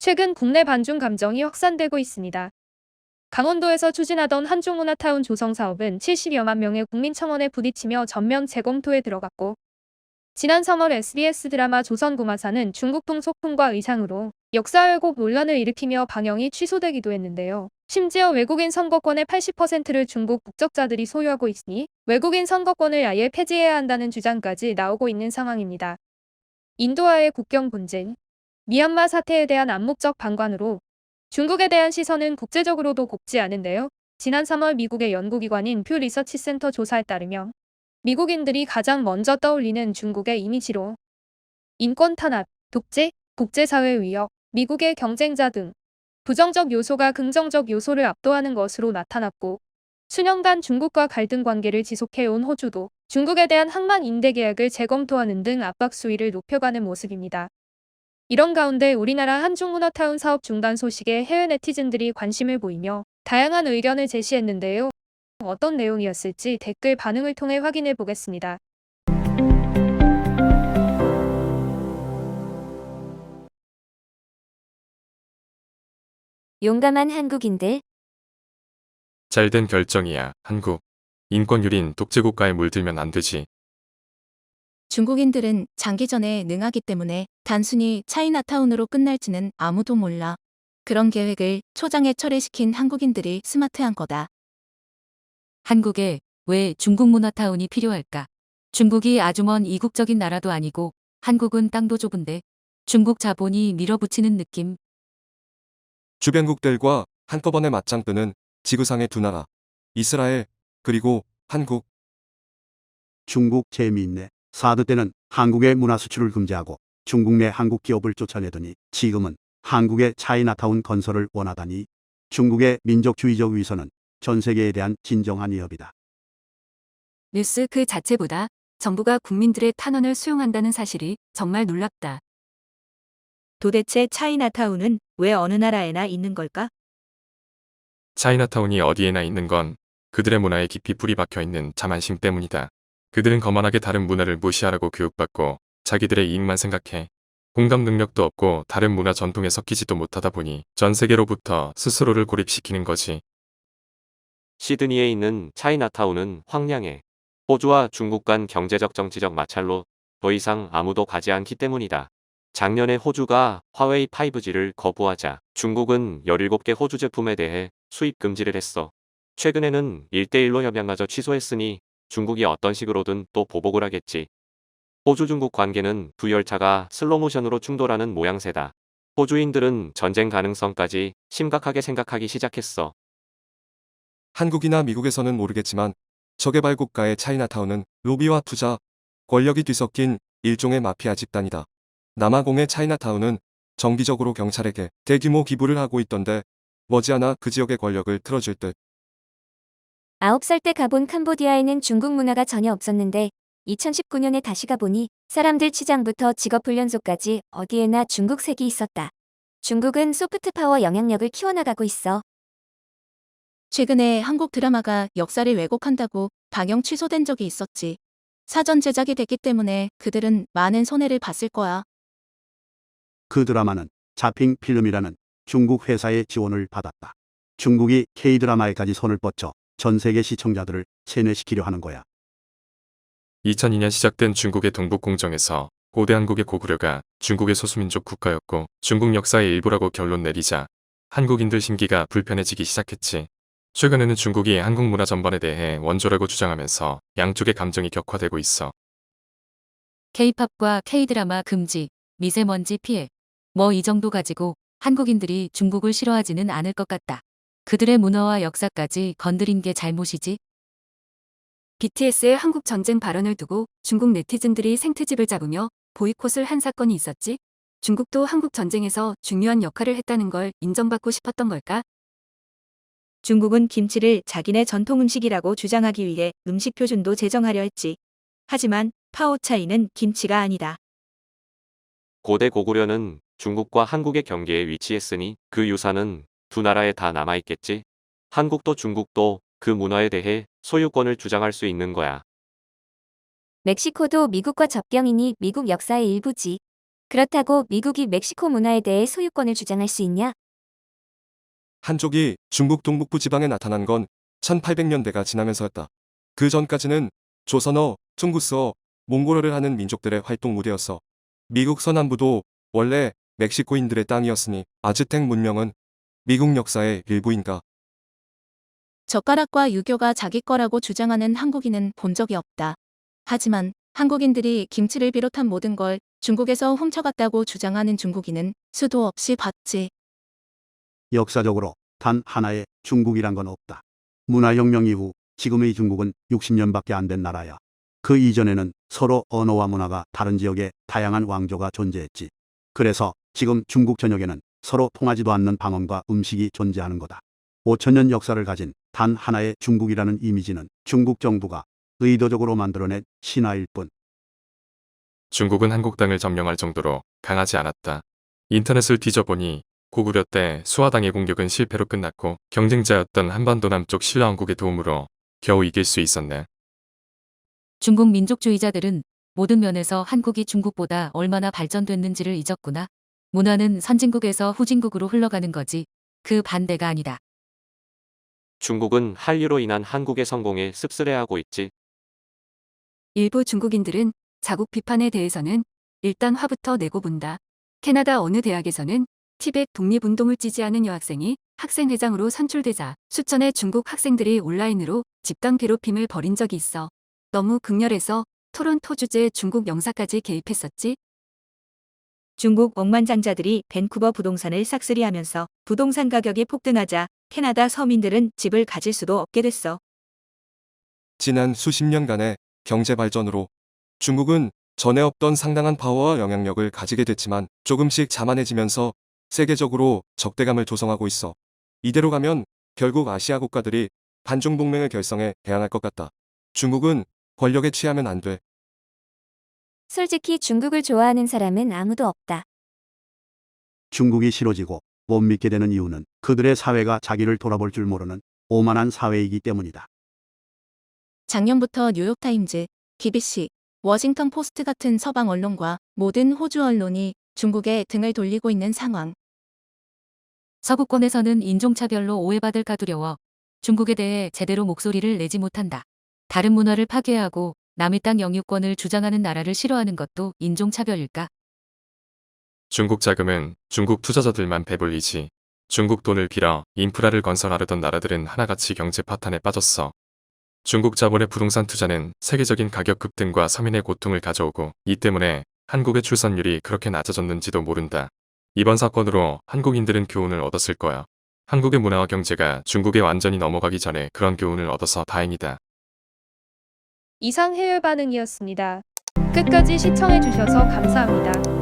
최근 국내 반중 감정이 확산되고 있습니다. 강원도에서 추진하던 한중문화타운 조성 사업은 70여만 명의 국민청원에 부딪히며 전면 재검토에 들어갔고, 지난 3월 SBS 드라마 조선구마사는 중국풍 소품과 의상으로 역사 왜곡 논란을 일으키며 방영이 취소되기도 했는데요. 심지어 외국인 선거권의 80%를 중국 국적자들이 소유하고 있으니 외국인 선거권을 아예 폐지해야 한다는 주장까지 나오고 있는 상황입니다. 인도와의 국경 분쟁, 미얀마 사태에 대한 암묵적 방관으로 중국에 대한 시선은 국제적으로도 곱지 않은데요. 지난 3월 미국의 연구기관인 퓨 리서치 센터 조사에 따르면 미국인들이 가장 먼저 떠올리는 중국의 이미지로 인권 탄압, 독재, 국제사회 위협, 미국의 경쟁자 등 부정적 요소가 긍정적 요소를 압도하는 것으로 나타났고, 수년간 중국과 갈등 관계를 지속해온 호주도 중국에 대한 항만 임대 계약을 재검토하는 등 압박 수위를 높여가는 모습입니다. 이런 가운데 우리나라 한중문화타운 사업 중단 소식에 해외 네티즌들이 관심을 보이며 다양한 의견을 제시했는데요. 어떤 내용이었을지 댓글 반응을 통해 확인해 보겠습니다. 용감한 한국인들. 잘된 결정이야, 한국. 인권유린 독재국가에 물들면 안 되지. 중국인들은 장기전에 능하기 때문에 단순히 차이나타운으로 끝날지는 아무도 몰라. 그런 계획을 초장에 철회시킨 한국인들이 스마트한 거다. 한국에 왜 중국 문화타운이 필요할까? 중국이 아주 먼 이국적인 나라도 아니고 한국은 땅도 좁은데 중국 자본이 밀어붙이는 느낌. 주변국들과 한꺼번에 맞짱 뜨는 지구상의 두 나라, 이스라엘, 그리고 한국. 중국 재미있네. 사드 때는 한국의 문화 수출을 금지하고 중국 내 한국 기업을 쫓아내더니 지금은 한국의 차이나타운 건설을 원하다니. 중국의 민족주의적 위선은 전 세계에 대한 진정한 위협이다. 뉴스 그 자체보다 정부가 국민들의 탄원을 수용한다는 사실이 정말 놀랍다. 도대체 차이나타운은 왜 어느 나라에나 있는 걸까? 차이나타운이 어디에나 있는 건 그들의 문화에 깊이 뿌리 박혀 있는 자만심 때문이다. 그들은 거만하게 다른 문화를 무시하라고 교육받고 자기들의 이익만 생각해. 공감 능력도 없고 다른 문화 전통에 섞이지도 못하다 보니 전 세계로부터 스스로를 고립시키는 거지. 시드니에 있는 차이나타운은 황량해. 호주와 중국 간 경제적 정치적 마찰로 더 이상 아무도 가지 않기 때문이다. 작년에 호주가 화웨이 5G를 거부하자 중국은 17개 호주 제품에 대해 수입 금지를 했어. 최근에는 1대1로 협약마저 취소했으니 중국이 어떤 식으로든 또 보복을 하겠지. 호주-중국 관계는 두 열차가 슬로모션으로 충돌하는 모양새다. 호주인들은 전쟁 가능성까지 심각하게 생각하기 시작했어. 한국이나 미국에서는 모르겠지만 저개발 국가의 차이나타운은 로비와 투자, 권력이 뒤섞인 일종의 마피아 집단이다. 남아공의 차이나타운은 정기적으로 경찰에게 대규모 기부를 하고 있던데 머지않아 그 지역의 권력을 틀어줄 듯. 9살 때 가본 캄보디아에는 중국 문화가 전혀 없었는데 2019년에 다시 가보니 사람들 치장부터 직업훈련소까지 어디에나 중국색이 있었다. 중국은 소프트파워 영향력을 키워나가고 있어. 최근에 한국 드라마가 역사를 왜곡한다고 방영 취소된 적이 있었지. 사전 제작이 됐기 때문에 그들은 많은 손해를 봤을 거야. 그 드라마는 자핑 필름이라는 중국 회사의 지원을 받았다. 중국이 K드라마에까지 손을 뻗쳐 전 세계 시청자들을 세뇌시키려 하는 거야. 2002년 시작된 중국의 동북공정에서 고대 한국의 고구려가 중국의 소수민족 국가였고 중국 역사의 일부라고 결론 내리자 한국인들 심기가 불편해지기 시작했지. 최근에는 중국이 한국 문화 전반에 대해 원조라고 주장하면서 양쪽의 감정이 격화되고 있어. K-팝과 K-드라마 금지, 미세먼지 피해. 뭐 이 정도 가지고 한국인들이 중국을 싫어하지는 않을 것 같다. 그들의 문화와 역사까지 건드린 게 잘못이지. BTS의 한국 전쟁 발언을 두고 중국 네티즌들이 생트집을 잡으며 보이콧을 한 사건이 있었지. 중국도 한국 전쟁에서 중요한 역할을 했다는 걸 인정받고 싶었던 걸까? 중국은 김치를 자기네 전통 음식이라고 주장하기 위해 음식 표준도 제정하려 했지. 하지만 파오차이는 김치가 아니다. 고대 고구려는 중국과 한국의 경계에 위치했으니 그 유산은 두 나라에 다 남아있겠지. 한국도 중국도 그 문화에 대해 소유권을 주장할 수 있는 거야. 멕시코도 미국과 접경이니 미국 역사의 일부지. 그렇다고 미국이 멕시코 문화에 대해 소유권을 주장할 수 있냐? 한족이 중국 동북부 지방에 나타난 건 1800년대가 지나면서였다. 그 전까지는 조선어, 퉁구스어, 몽골어를 하는 민족들의 활동 무대였어. 미국 서남부도 원래 멕시코인들의 땅이었으니 아즈텍 문명은 미국 역사의 일부인가. 젓가락과 유교가 자기 거라고 주장하는 한국인은 본 적이 없다. 하지만 한국인들이 김치를 비롯한 모든 걸 중국에서 훔쳐갔다고 주장하는 중국인은 수도 없이 봤지. 역사적으로 단 하나의 중국이란 건 없다. 문화혁명 이후 지금의 중국은 60년밖에 안 된 나라야. 그 이전에는 서로 언어와 문화가 다른 지역에 다양한 왕조가 존재했지. 그래서 지금 중국 전역에는 서로 통하지도 않는 방언과 음식이 존재하는 거다. 5000년 역사를 가진 단 하나의 중국이라는 이미지는 중국 정부가 의도적으로 만들어낸 신화일 뿐. 중국은 한국 땅을 점령할 정도로 강하지 않았다. 인터넷을 뒤져보니 고구려 때 수화당의 공격은 실패로 끝났고 경쟁자였던 한반도 남쪽 신라왕국의 도움으로 겨우 이길 수 있었네. 중국 민족주의자들은 모든 면에서 한국이 중국보다 얼마나 발전됐는지를 잊었구나. 문화는 선진국에서 후진국으로 흘러가는 거지. 그 반대가 아니다. 중국은 한류로 인한 한국의 성공에 씁쓸해하고 있지. 일부 중국인들은 자국 비판에 대해서는 일단 화부터 내고 본다. 캐나다 어느 대학에서는 티벳 독립운동을 지지하는 여학생이 학생회장으로 선출되자 수천의 중국 학생들이 온라인으로 집단 괴롭힘을 벌인 적이 있어. 너무 극렬해서 토론토 주재 중국 영사까지 개입했었지. 중국 억만장자들이 밴쿠버 부동산을 싹쓸이하면서 부동산 가격이 폭등하자 캐나다 서민들은 집을 가질 수도 없게 됐어. 지난 수십 년간의 경제 발전으로 중국은 전에 없던 상당한 파워와 영향력을 가지게 됐지만 조금씩 자만해지면서 세계적으로 적대감을 조성하고 있어. 이대로 가면 결국 아시아 국가들이 반중 동맹을 결성해 대항할 것 같다. 중국은 권력에 취하면 안 돼. 솔직히 중국을 좋아하는 사람은 아무도 없다. 중국이 싫어지고 못 믿게 되는 이유는 그들의 사회가 자기를 돌아볼 줄 모르는 오만한 사회이기 때문이다. 작년부터 뉴욕타임즈, BBC, 워싱턴 포스트 같은 서방 언론과 모든 호주 언론이 중국에 등을 돌리고 있는 상황. 서구권에서는 인종차별로 오해받을까 두려워 중국에 대해 제대로 목소리를 내지 못한다. 다른 문화를 파괴하고 남의 땅 영유권을 주장하는 나라를 싫어하는 것도 인종차별일까? 중국 자금은 중국 투자자들만 배불리지. 중국 돈을 빌어 인프라를 건설하려던 나라들은 하나같이 경제 파탄에 빠졌어. 중국 자본의 부동산 투자는 세계적인 가격 급등과 서민의 고통을 가져오고 이 때문에 한국의 출산율이 그렇게 낮아졌는지도 모른다. 이번 사건으로 한국인들은 교훈을 얻었을 거야. 한국의 문화와 경제가 중국에 완전히 넘어가기 전에 그런 교훈을 얻어서 다행이다. 이상 해외 반응이었습니다. 끝까지 시청해주셔서 감사합니다.